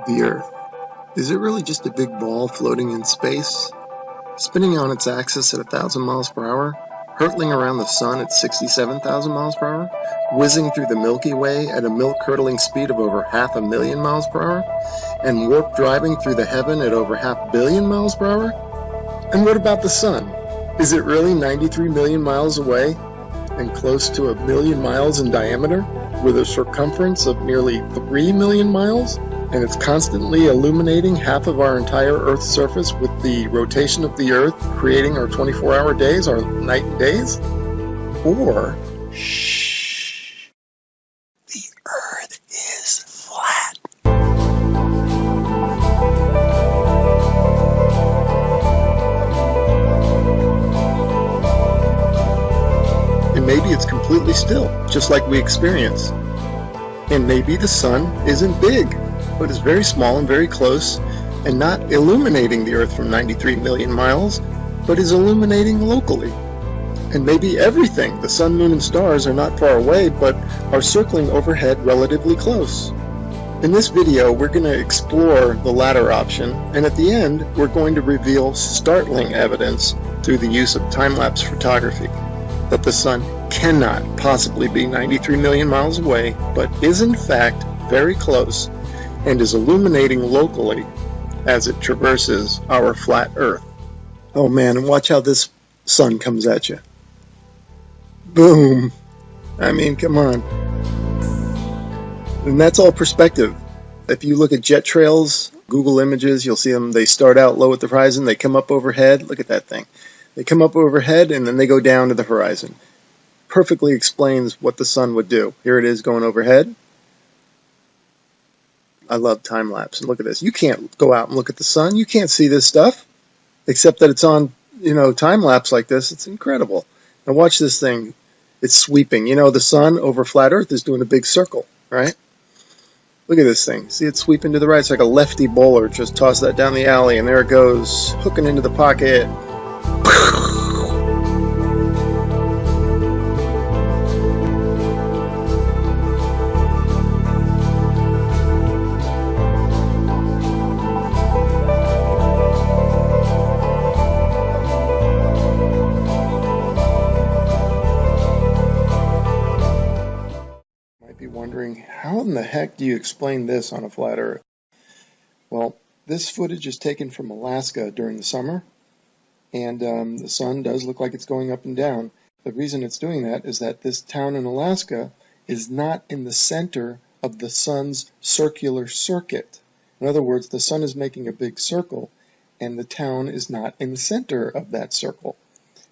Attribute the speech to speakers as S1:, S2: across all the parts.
S1: The Earth. Is it really just a big ball floating in space? Spinning on its axis at 1,000 miles per hour? Hurtling around the sun at 67,000 miles per hour? Whizzing through the Milky Way at a milk-curdling speed of over 500,000 miles per hour? And warp driving through the heaven at over 500 million miles per hour? And what about the sun? Is it really 93 million miles away and close to 1 million miles in diameter, with a circumference of nearly 3 million miles? And it's constantly illuminating half of our entire Earth's surface with the rotation of the Earth, creating our 24-hour days, our night and days? Or, shh, the Earth is flat. And maybe it's completely still, just like we experience. And maybe the sun isn't big, but is very small and very close, and not illuminating the Earth from 93 million miles, but is illuminating locally. And maybe everything, the sun, moon, and stars, are not far away, but are circling overhead relatively close. In this video, we're going to explore the latter option, and at the end, we're going to reveal startling evidence through the use of time-lapse photography that the sun cannot possibly be 93 million miles away, but is in fact very close, and is illuminating locally as it traverses our flat Earth. Oh man, and watch how this sun comes at you. Boom! I mean, come on. And that's all perspective. If you look at jet trails, Google Images, you'll see them. They start out low at the horizon, they come up overhead. Look at that thing. They come up overhead and then they go down to the horizon. Perfectly explains what the sun would do. Here it is going overhead. I love time-lapse. And look at this. You can't go out and look at the sun. You can't see this stuff, except that it's on, time-lapse like this. It's incredible. Now watch this thing. It's sweeping. The sun over flat Earth is doing a big circle, right? Look at this thing. See it sweeping to the right? It's like a lefty bowler. Just toss that down the alley, and there it goes, hooking into the pocket. Wondering, how in the heck do you explain this on a flat Earth? Well, this footage is taken from Alaska during the summer, and the sun does look like it's going up and down. The reason it's doing that is that this town in Alaska is not in the center of the sun's circular circuit. In other words, the sun is making a big circle, and the town is not in the center of that circle.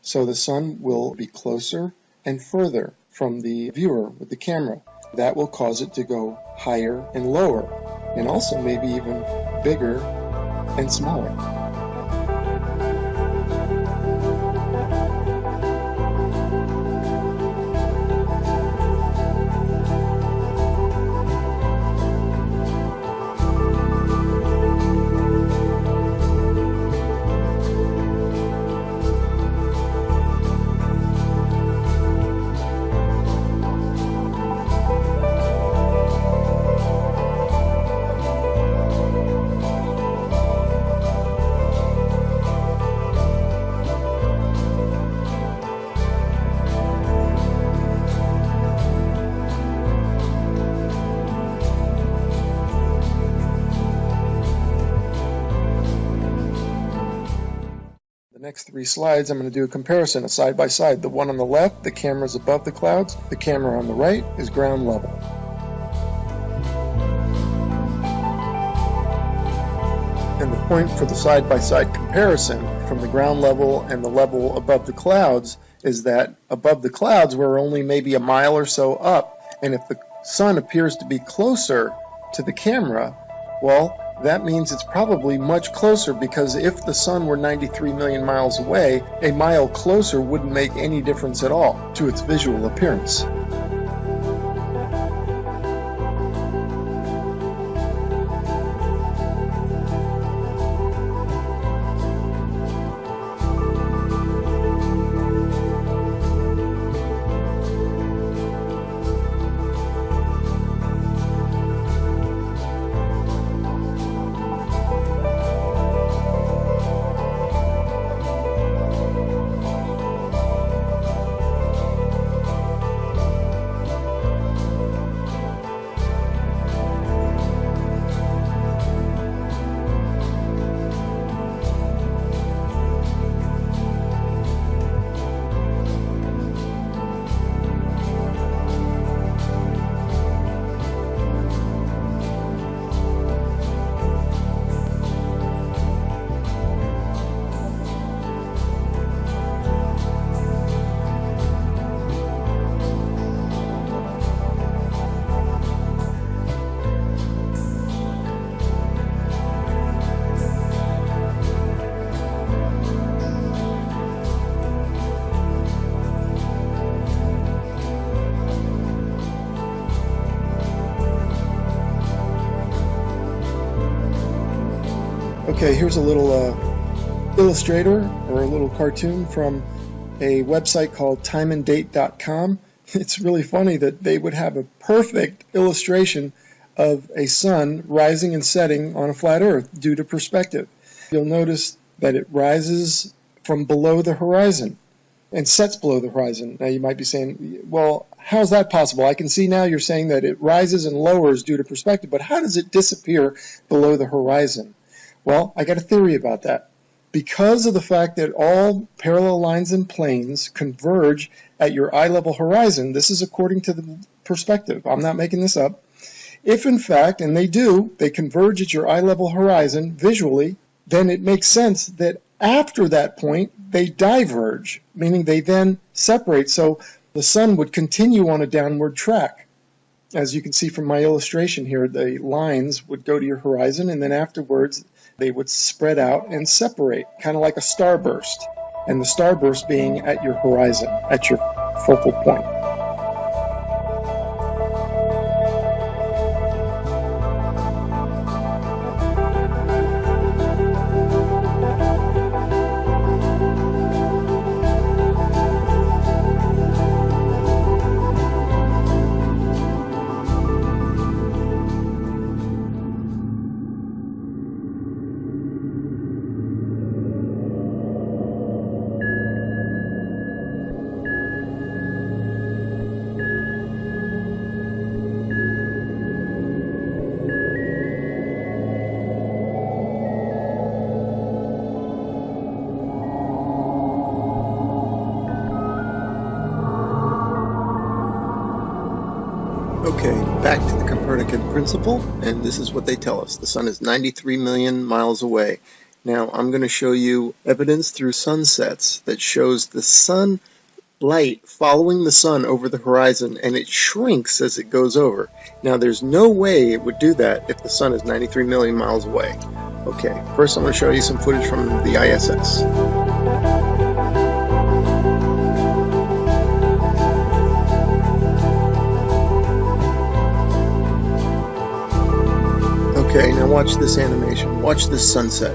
S1: So the sun will be closer and further from the viewer with the camera. That will cause it to go higher and lower, and also maybe even bigger and smaller. Next 3 slides, I'm going to do a comparison, a side by side. The one on the left, the camera is above the clouds. The camera on the right is ground level. And the point for the side by side comparison from the ground level and the level above the clouds is that above the clouds we're only maybe a mile or so up, and if the sun appears to be closer to the camera, well, that means it's probably much closer, because if the sun were 93 million miles away, a mile closer wouldn't make any difference at all to its visual appearance. Okay, here's a little illustrator or a little cartoon from a website called timeanddate.com. It's really funny that they would have a perfect illustration of a sun rising and setting on a flat earth due to perspective. You'll notice that it rises from below the horizon and sets below the horizon. Now you might be saying, well, how is that possible? I can see now you're saying that it rises and lowers due to perspective, but how does it disappear below the horizon? Well, I got a theory about that. Because of the fact that all parallel lines and planes converge at your eye level horizon, this is according to the perspective, I'm not making this up. If in fact, and they do, they converge at your eye level horizon visually, then it makes sense that after that point they diverge, meaning they then separate, so the sun would continue on a downward track. As you can see from my illustration here, the lines would go to your horizon and then afterwards they would spread out and separate, kind of like a starburst, and the starburst being at your horizon, at your focal point. Okay, back to the Copernican principle, and this is what they tell us. The sun is 93 million miles away. Now, I'm going to show you evidence through sunsets that shows the sun light following the sun over the horizon, and it shrinks as it goes over. Now, there's no way it would do that if the sun is 93 million miles away. Okay, first I'm going to show you some footage from the ISS. Okay, now watch this animation. Watch this sunset.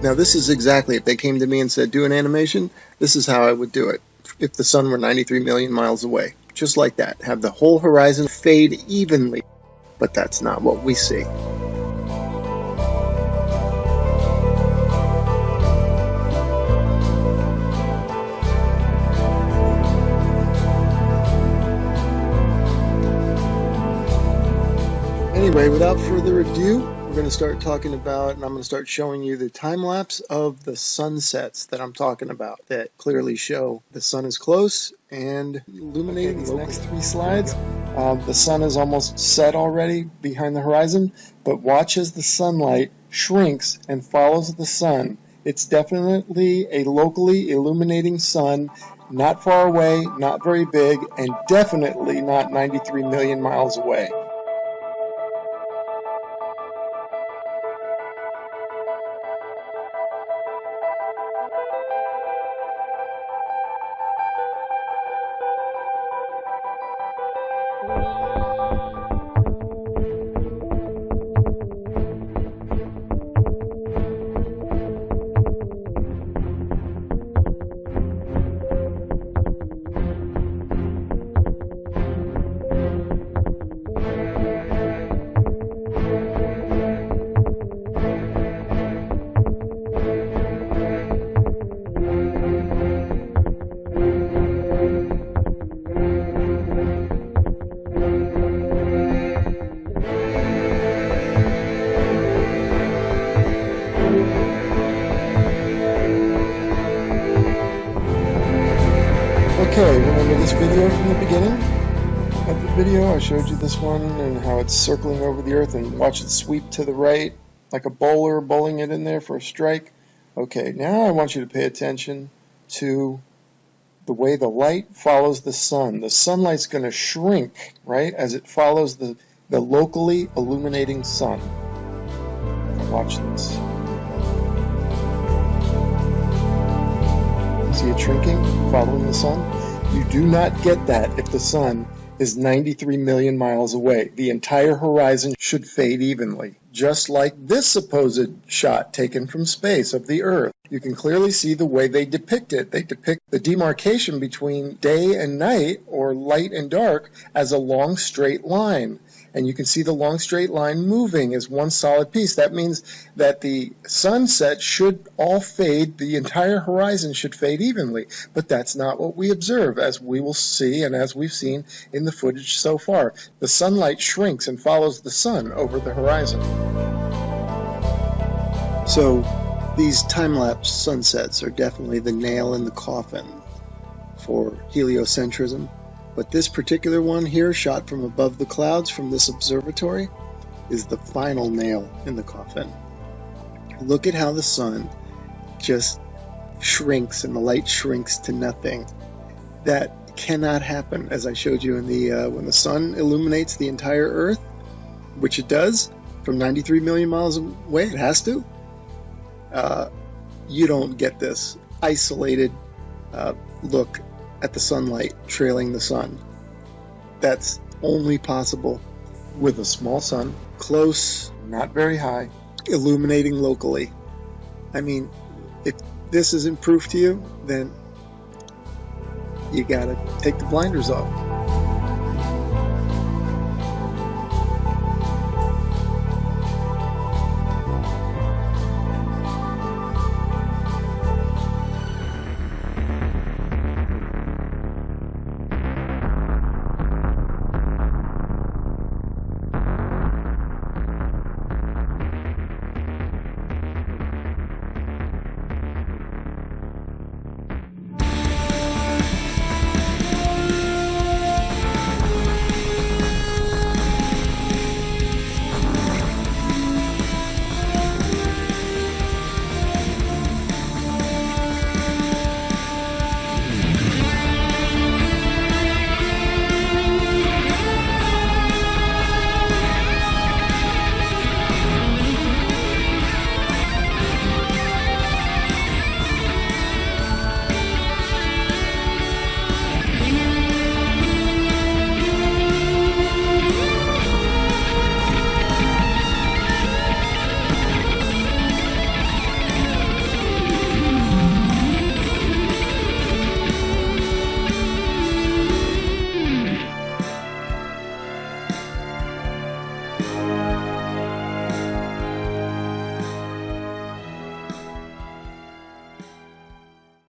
S1: Now this is exactly, if they came to me and said, do an animation, this is how I would do it. If the sun were 93 million miles away. Just like that. Have the whole horizon fade evenly. But that's not what we see. Anyway, without further ado, we're going to start talking about, and I'm going to start showing you the time lapse of the sunsets that I'm talking about that clearly show the sun is close and illuminating. These next three slides, the sun is almost set already behind the horizon, but watch as the sunlight shrinks and follows the sun. It's definitely a locally illuminating sun, not far away, not very big, and definitely not 93 million miles away. Okay, remember this video from the beginning of the video? I showed you this one and how it's circling over the earth, and watch it sweep to the right like a bowler bowling it in there for a strike. Okay, now I want you to pay attention to the way the light follows the sun. The sunlight's going to shrink, right, as it follows the locally illuminating sun. Now watch this. See it shrinking, following the sun? You do not get that if the sun is 93 million miles away. The entire horizon should fade evenly. just like this supposed shot taken from space of the Earth. You can clearly see the way they depict it. They depict the demarcation between day and night, or light and dark, as a long straight line. And you can see the long straight line moving as one solid piece. That means that the sunset should all fade, the entire horizon should fade evenly. But that's not what we observe, as we will see and as we've seen in the footage so far. The sunlight shrinks and follows the sun over the horizon. So these time-lapse sunsets are definitely the nail in the coffin for heliocentrism. But this particular one here, shot from above the clouds from this observatory, is the final nail in the coffin. Look at how the sun just shrinks and the light shrinks to nothing. That cannot happen, as I showed you in the when the sun illuminates the entire Earth, which it does from 93 million miles away. It has to. You don't get this isolated look at the sunlight trailing the sun. That's only possible with a small sun, close, not very high, illuminating locally. I mean, if this isn't proof to you, then you gotta take the blinders off.